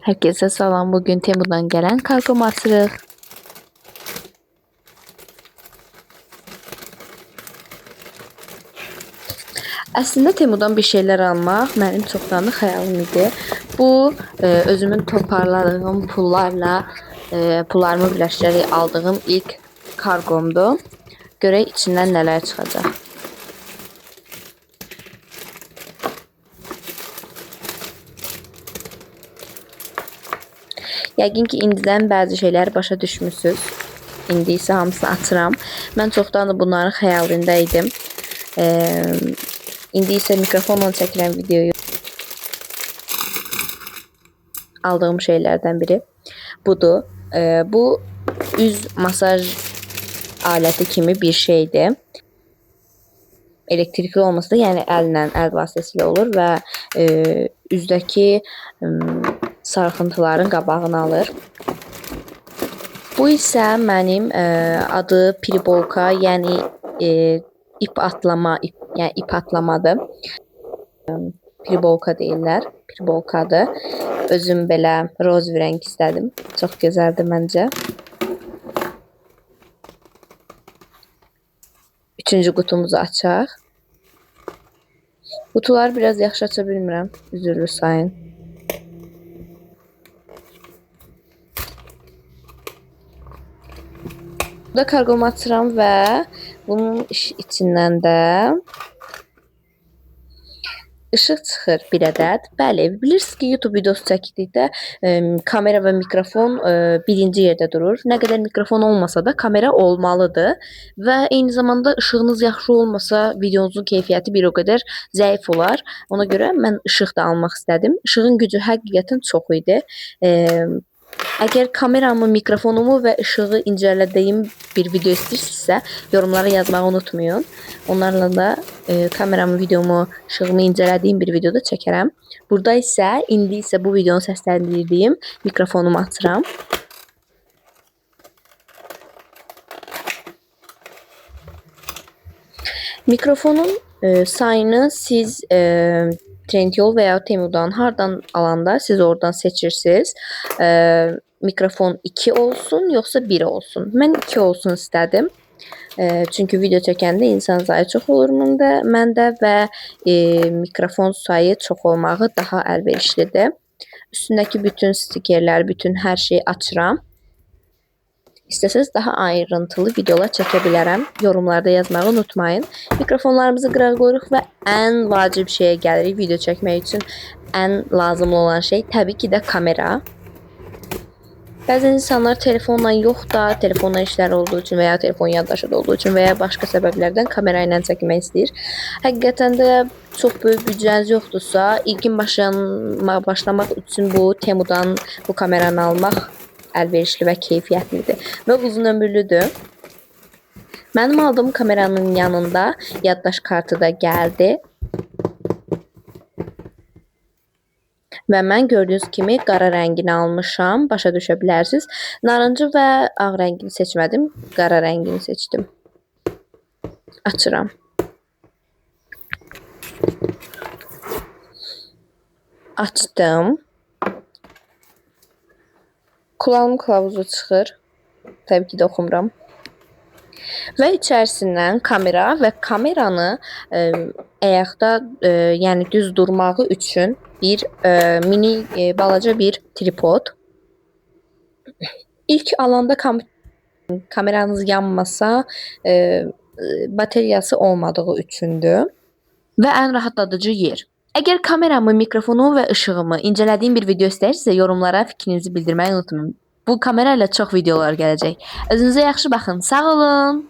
Herkese salam. Bugün Temu'dan gelen kargomu açırıq. Əslində Temu'dan bir şeyler almaq mənim çoxdan da xəyalım idi. Bu özümün toparladığım pullarla pullarımı birləşdirərək aldığım ilk kargomdu. Görək içindən nələr çıxacaq. Yəqin ki indidən bəzi şeylər başa düşmüsüz. İndi isə hamısını açıram. Mən çoxdan da bunların xəyalında idim. İndi isə mikrofonla çəkilən videoyu aldığım şeylərdən biri budur. Bu üz masaj aləti kimi bir şeydir. Elektrikli olması da yəni əllə, əl vasitəsilə olur və üzdəki sarxıntıların qabağını alır. Bu isə mənim adı Pribolka, yəni ip atlama, yəni ip atlamadır. Pribolka deyirlər, Pribolkadır. Özüm belə roz rəng istədim. Çox gözəldir məncə. Üçüncü qutumuzu açaq. Qutuları biraz yaxşı aça bilmirəm, üzürlü sayın. Burada kargomu açıram və bunun içindən də ışıq çıxır bir ədəd. Bəli, bilirsiniz ki, YouTube videosu çəkdikdə kamera və mikrofon birinci yerdə durur. Nə qədər mikrofon olmasa da kamera olmalıdır və eyni zamanda ışığınız yaxşı olmasa videonuzun keyfiyyəti bir o qədər zəif olar. Ona görə mən ışıq da almaq istədim. Işığın gücü həqiqətən çox idi. Əgər kameramı, mikrofonumu və ışığı incələdiyim bir video istəyirsinizsə, yorumlara yazmağı unutmayın. Onlarla da kameramı, videomu, ışığımı incələdiyim bir videoda çəkərəm. Burada isə, indi isə bu videonu səsləndirdiyim mikrofonumu açıram. Mikrofonun sayını siz Trendyol veya Temu'dan hardan alanda siz oradan seçirsiniz. Mikrofon 2 olsun yoksa 1 olsun. Mən 2 olsun istedim. Çünkü video çəkəndə insan sayı çox olur məndə və mikrofon sayı çox olmağı daha əlverişlidir. Üstündəki bütün stikerlər, bütün hər şeyi açıram. İstəsəz daha ayrıntılı videolar çəkə bilərəm. Yorumlarda yazmağı unutmayın. Mikrofonlarımızı qırağa qoyuruq və ən vacib şeyə gəlirik video çəkmək üçün. Ən lazımlı olan şey təbii ki də kamera. Bəzən insanlar telefonla yox da, telefonla işləri olduğu üçün və ya telefon yaddaşı olduğu üçün və ya başqa səbəblərdən kamera ilə çəkmək istəyir. Həqiqətən də çox böyük büdcəniz yoxdursa, ilkin başlamaq üçün bu Temu'dan bu kameranı almaq əlverişli və keyfiyyətlidir və uzun ömürlüdür. Mənim aldığım kameranın yanında yaddaş kartı da gəldi. Və mən gördüyünüz kimi qara rəngini almışam, başa düşə bilərsiniz. Narıncı və ağ rəngini seçmədim, qara rəngini seçdim. Açıram. Açdım. Kullanım kılavuzu çıxır. Təbii ki də oxumuram. Və içərisindən kamera və kameranı ayaqda yəni düz durmağı üçün bir mini balaca bir tripod. İlk alanda kameranız yanmasa bataryası olmadığı üçündür. Və ən rahatladıcı yer. Əgər kameramı, mikrofonumu və ışığımı incələdiyim bir video istəyirsinizsə, yorumlara fikrinizi bildirməyi unutmayın. Bu kamera ilə çox videolar gələcək. Özünüzə yaxşı baxın. Sağ olun.